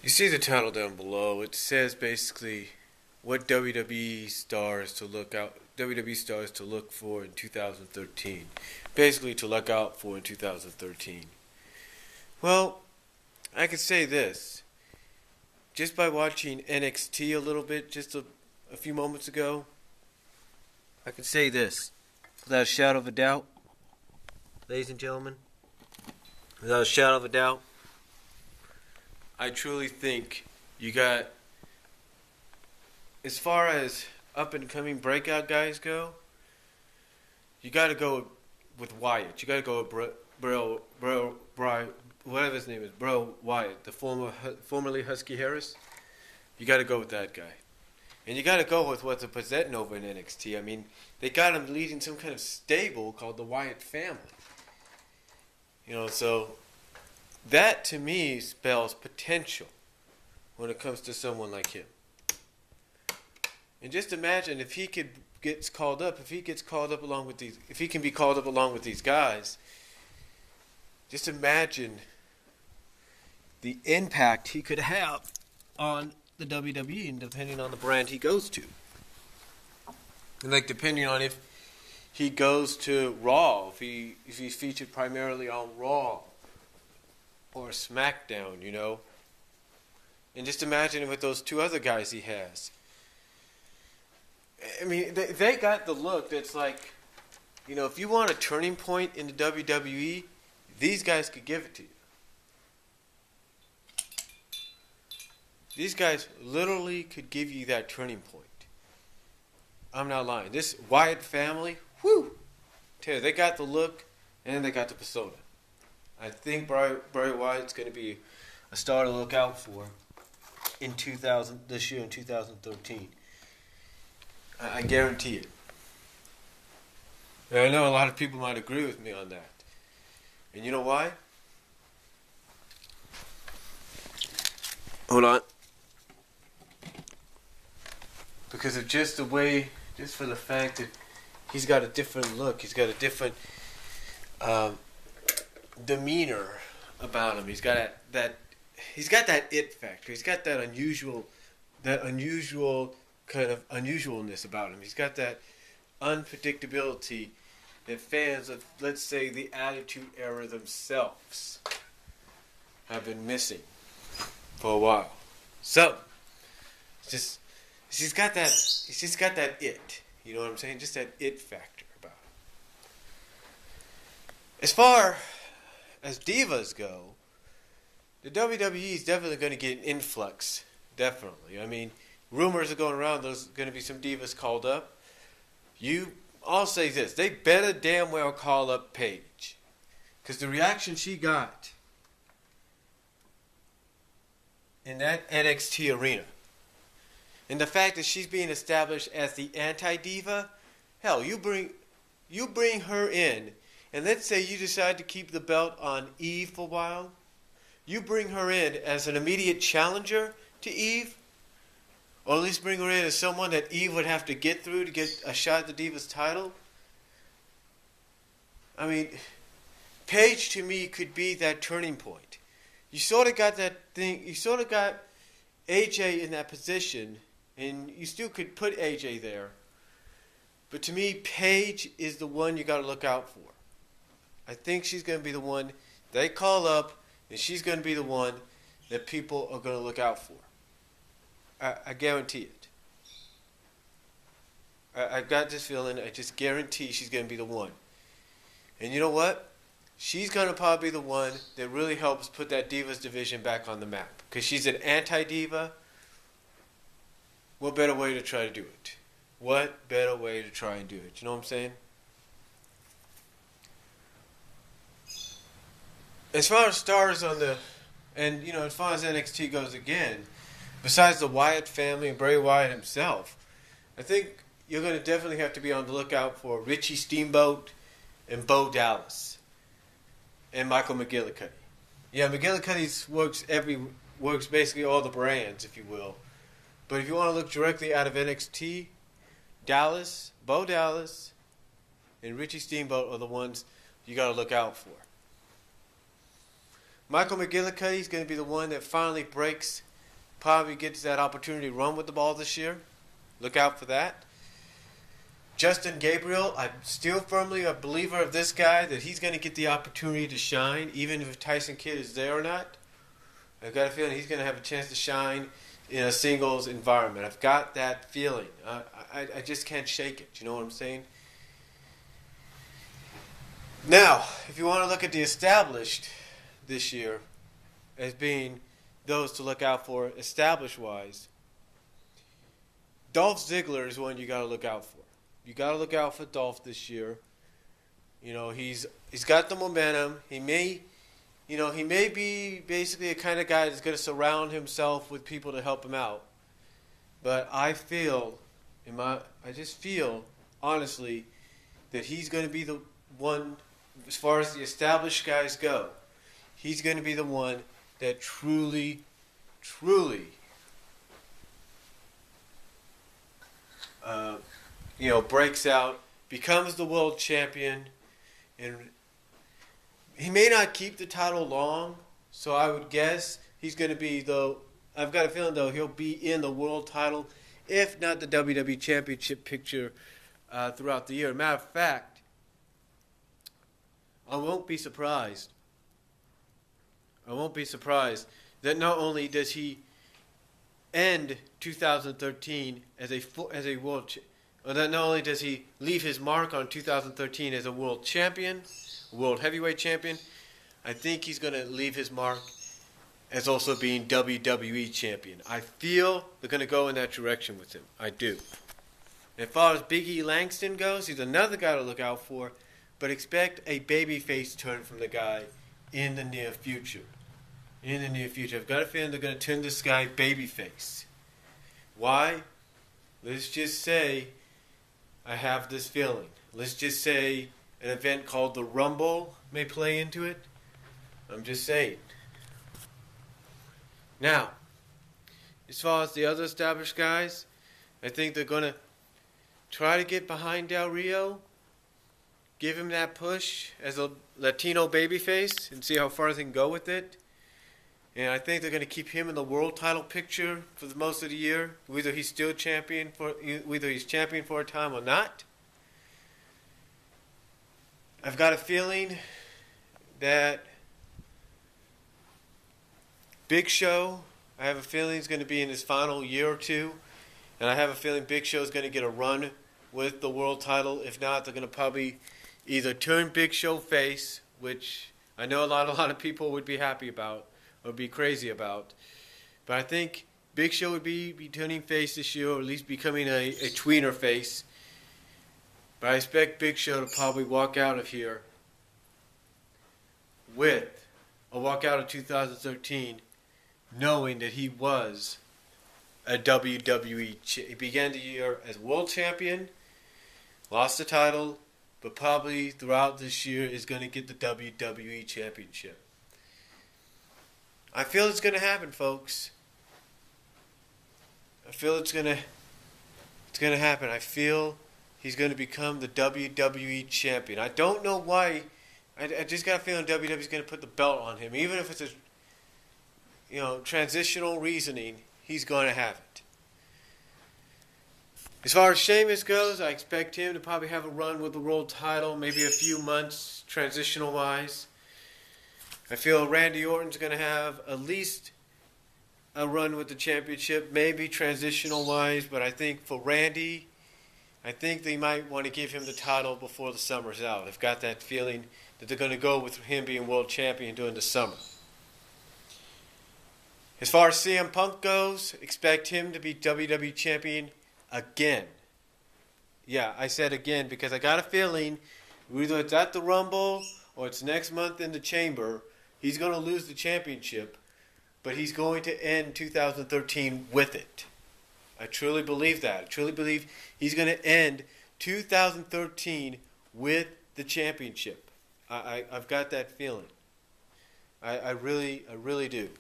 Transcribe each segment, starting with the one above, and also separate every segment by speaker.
Speaker 1: You see the title down below. It says basically what WWE stars to look for in 2013. Basically to look out for in 2013. Well, I could say this. Just by watching NXT a little bit just a few moments ago, I can say this without a shadow of a doubt, ladies and gentlemen, without a shadow of a doubt, I truly think you got, as far as up and coming breakout guys go, you got to go with Wyatt. You got to go with whatever his name is, Wyatt, the formerly Husky Harris. You got to go with that guy. And you got to go with what they're presenting over in NXT. I mean, they got him leading some kind of stable called the Wyatt Family. So that to me spells potential when it comes to someone like him. And just imagine if he gets called up along with these guys, just imagine the impact he could have on the WWE, and depending on the brand he goes to. And depending on if he goes to Raw, if he's featured primarily on Raw or SmackDown, And just imagine with those two other guys he has. I mean, they got the look that's like, if you want a turning point in the WWE, these guys could give it to you. These guys literally could give you that turning point. I'm not lying. This Wyatt family, tell you, they got the look and they got the persona. I think Bray Wyatt's going to be a star to look out for this year in 2013. I guarantee it. And I know a lot of people might agree with me on that. And you know why? Hold on. Because of just for the fact that he's got a different look. He's got a different demeanor about him. He's got that it factor. He's got that unusual kind of unusualness about him. He's got that unpredictability that fans of, let's say, the Attitude Era themselves have been missing for a while. So, he's just got that it. You know what I'm saying? Just that it factor about him. As far as divas go, the WWE is definitely going to get an influx. Definitely. I mean, rumors are going around there's going to be some divas called up. I'll say this. They better damn well call up Paige. Because the reaction she got in that NXT arena, and the fact that she's being established as the anti-diva, hell, you bring her in, and let's say you decide to keep the belt on Eve for a while. You bring her in as an immediate challenger to Eve, or at least bring her in as someone that Eve would have to get through to get a shot at the Divas title. I mean, Paige to me could be that turning point. You sort of got that thing, you sort of got AJ in that position, and you still could put AJ there. But to me, Paige is the one you got to look out for. I think she's going to be the one they call up, and she's going to be the one that people are going to look out for. I guarantee it. I've got this feeling. I just guarantee she's going to be the one. And you know what? She's going to probably be the one that really helps put that Divas division back on the map. Because she's an anti-diva. What better way to try to do it? What better way to try and do it? You know what I'm saying? As far as stars as far as NXT goes again, besides the Wyatt family and Bray Wyatt himself, I think you're going to definitely have to be on the lookout for Richie Steamboat and Bo Dallas and Michael McGillicuddy. Yeah, McGillicuddy works basically all the brands, if you will. But if you want to look directly out of NXT, Bo Dallas, and Richie Steamboat are the ones you got to look out for. Michael McGillicuddy is going to be the one that finally breaks probably gets that opportunity to run with the ball this year. Look out for that. Justin Gabriel, I'm still firmly a believer of this guy, that he's going to get the opportunity to shine, even if Tyson Kidd is there or not. I've got a feeling he's going to have a chance to shine in a singles environment. I've got that feeling. I just can't shake it. You know what I'm saying? Now, if you want to look at the established this year as being those to look out for established-wise, Dolph Ziggler is one you got to look out for. You got to look out for Dolph this year. You know, he's got the momentum. He may be basically a kind of guy that's going to surround himself with people to help him out. But I just feel honestly that he's going to be the one, as far as the established guys go, he's going to be the one that truly breaks out, becomes the world champion, and he may not keep the title long, so I would guess he's going to be, though, I've got a feeling, though, he'll be in the world title, if not the WWE Championship picture throughout the year. Matter of fact, I won't be surprised that not only does he end 2013 as a world champion, or that not only does he leave his mark on 2013 as a world champion, world heavyweight champion, I think he's going to leave his mark as also being WWE champion. I feel they're going to go in that direction with him. I do. As far as Big E Langston goes, he's another guy to look out for, but expect a babyface turn from the guy in the near future. I've got a feeling they're going to turn this guy babyface. Why? Let's just say I have this feeling. Let's just say an event called the Rumble may play into it. I'm just saying. Now, as far as the other established guys, I think they're going to try to get behind Del Rio, give him that push as a Latino babyface, and see how far they can go with it. And I think they're going to keep him in the world title picture for the most of the year, whether he's champion for a time or not. I've got a feeling that Big Show, I have a feeling he's going to be in his final year or two, and I have a feeling Big Show is going to get a run with the world title. If not, they're going to probably either turn Big Show face, which I know a lot of people would be happy about, or be crazy about. But I think Big Show would be turning face this year, or at least becoming a tweener face. But I expect Big Show to probably walk out of 2013, knowing that he was a WWE. He began the year as world champion, lost the title, but probably throughout this year is going to get the WWE Championship. I feel it's going to happen, folks. I feel it's going to happen. I feel he's going to become the WWE Champion. I don't know why. I just got a feeling WWE's going to put the belt on him. Even if it's a transitional reasoning, he's going to have it. As far as Sheamus goes, I expect him to probably have a run with the world title, maybe a few months transitional-wise. I feel Randy Orton's going to have at least a run with the championship, maybe transitional-wise, but I think for Randy, I think they might want to give him the title before the summer's out. I've got that feeling that they're going to go with him being world champion during the summer. As far as CM Punk goes, expect him to be WWE champion again. Yeah, I said again because I got a feeling either it's at the Rumble or it's next month in the Chamber, he's going to lose the championship, but he's going to end 2013 with it. I truly believe that. I truly believe he's going to end 2013 with the championship. I've got that feeling. I really do.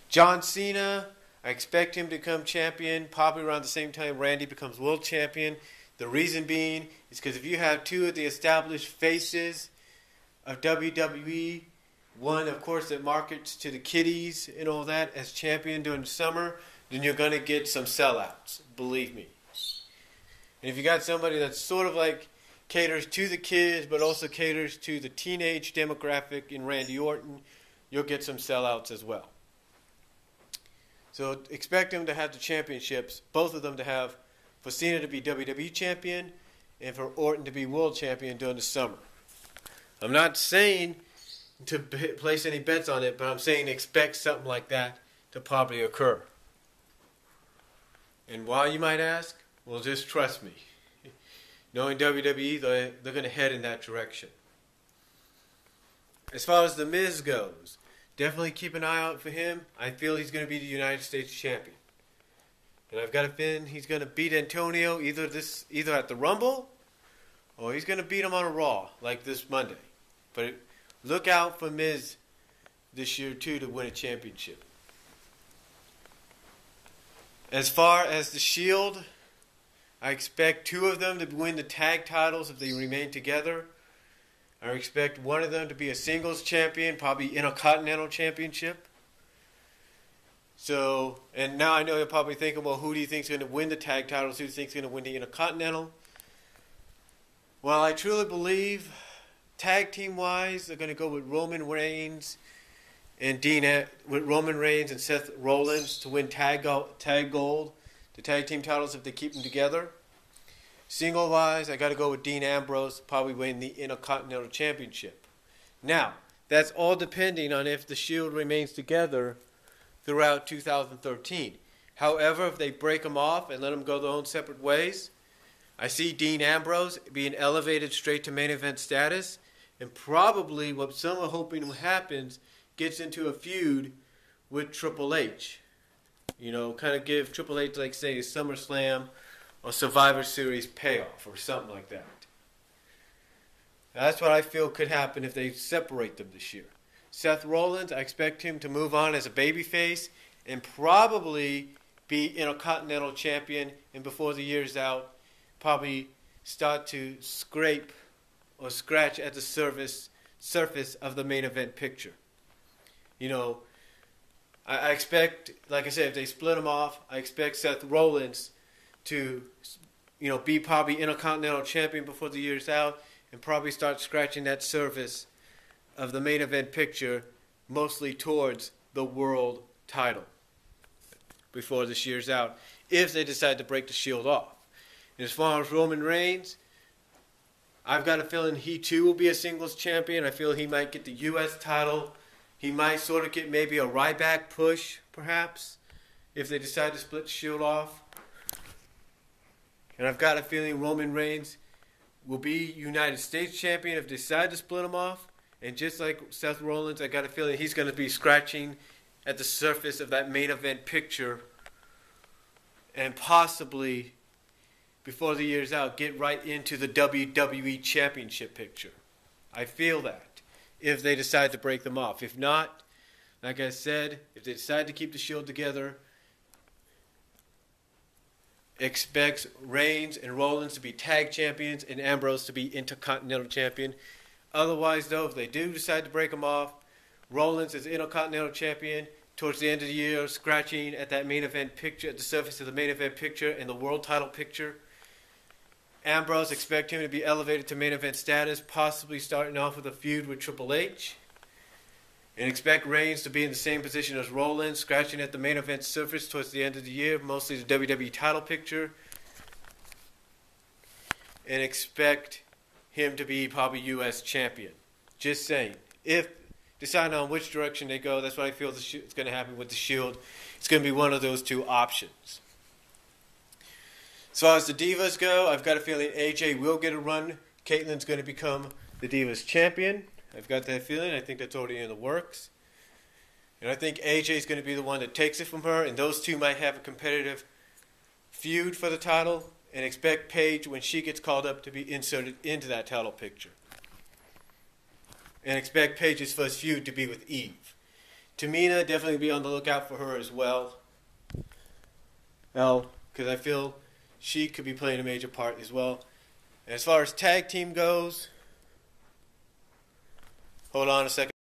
Speaker 1: John Cena, I expect him to become champion probably around the same time Randy becomes world champion. The reason being is because if you have two of the established faces of WWE one, of course, that markets to the kiddies and all that as champion during the summer, then you're going to get some sellouts, believe me. And if you got somebody that's sort of like caters to the kids, but also caters to the teenage demographic in Randy Orton, you'll get some sellouts as well. So expect them to have the championships, both of them to have, for Cena to be WWE champion and for Orton to be world champion during the summer. I'm not saying to place any bets on it, but I'm saying expect something like that to probably occur. And why, you might ask? Well, just trust me. Knowing WWE, they're going to head in that direction. As far as The Miz goes, definitely keep an eye out for him. I feel he's going to be the United States champion. And I've got a feeling he's going to beat Antonio either at the Rumble or he's going to beat him on a Raw like this Monday. But look out for Miz this year, too, to win a championship. As far as the Shield, I expect two of them to win the tag titles if they remain together. I expect one of them to be a singles champion, probably Intercontinental Championship. So, and now I know you're probably thinking, well, who do you think is going to win the tag titles? Who do you think is going to win the Intercontinental? Well, I truly believe, tag team-wise, they're going to go with Roman Reigns and Roman Reigns and Seth Rollins to win tag gold, the tag team titles if they keep them together. Single-wise, I got to go with Dean Ambrose, probably win the Intercontinental Championship. Now, that's all depending on if the Shield remains together throughout 2013. However, if they break them off and let them go their own separate ways, I see Dean Ambrose being elevated straight to main event status, and probably what some are hoping happens, gets into a feud with Triple H. You know, kind of give Triple H, like, say, a SummerSlam or Survivor Series payoff or something like that. That's what I feel could happen if they separate them this year. Seth Rollins, I expect him to move on as a babyface and probably be Intercontinental Champion, and before the year's out, probably start to scrape or scratch at the surface of the main event picture. You know, I expect, like I said, if they split them off, I expect Seth Rollins to, you know, be probably Intercontinental Champion before the year's out and probably start scratching that surface of the main event picture, mostly towards the world title before this year's out, if they decide to break the Shield off. And as far as Roman Reigns, I've got a feeling he too will be a singles champion. I feel he might get the U.S. title. He might sort of get maybe a Ryback push, perhaps, if they decide to split the Shield off. And I've got a feeling Roman Reigns will be United States champion if they decide to split him off. And just like Seth Rollins, I got a feeling he's going to be scratching at the surface of that main event picture and possibly, before the year's out, get right into the WWE Championship picture. I feel that, if they decide to break them off. If not, like I said, if they decide to keep the Shield together, expects Reigns and Rollins to be tag champions and Ambrose to be Intercontinental Champion. Otherwise, though, if they do decide to break them off, Rollins is Intercontinental Champion towards the end of the year, scratching at that main event picture, at the surface of the main event picture and the world title picture. Ambrose, expect him to be elevated to main event status, possibly starting off with a feud with Triple H. And expect Reigns to be in the same position as Rollins, scratching at the main event surface towards the end of the year, mostly the WWE title picture. And expect him to be probably U.S. champion. Just saying. If deciding on which direction they go, that's what I feel is going to happen with the Shield. It's going to be one of those two options. As far as the Divas go, I've got a feeling AJ will get a run. Caitlyn's going to become the Divas champion. I've got that feeling. I think that's already in the works. And I think AJ is going to be the one that takes it from her, and those two might have a competitive feud for the title, and expect Paige, when she gets called up, to be inserted into that title picture. And expect Paige's first feud to be with Eve. Tamina, definitely be on the lookout for her as well. Well, because I feel she could be playing a major part as well. And as far as tag team goes, hold on a second.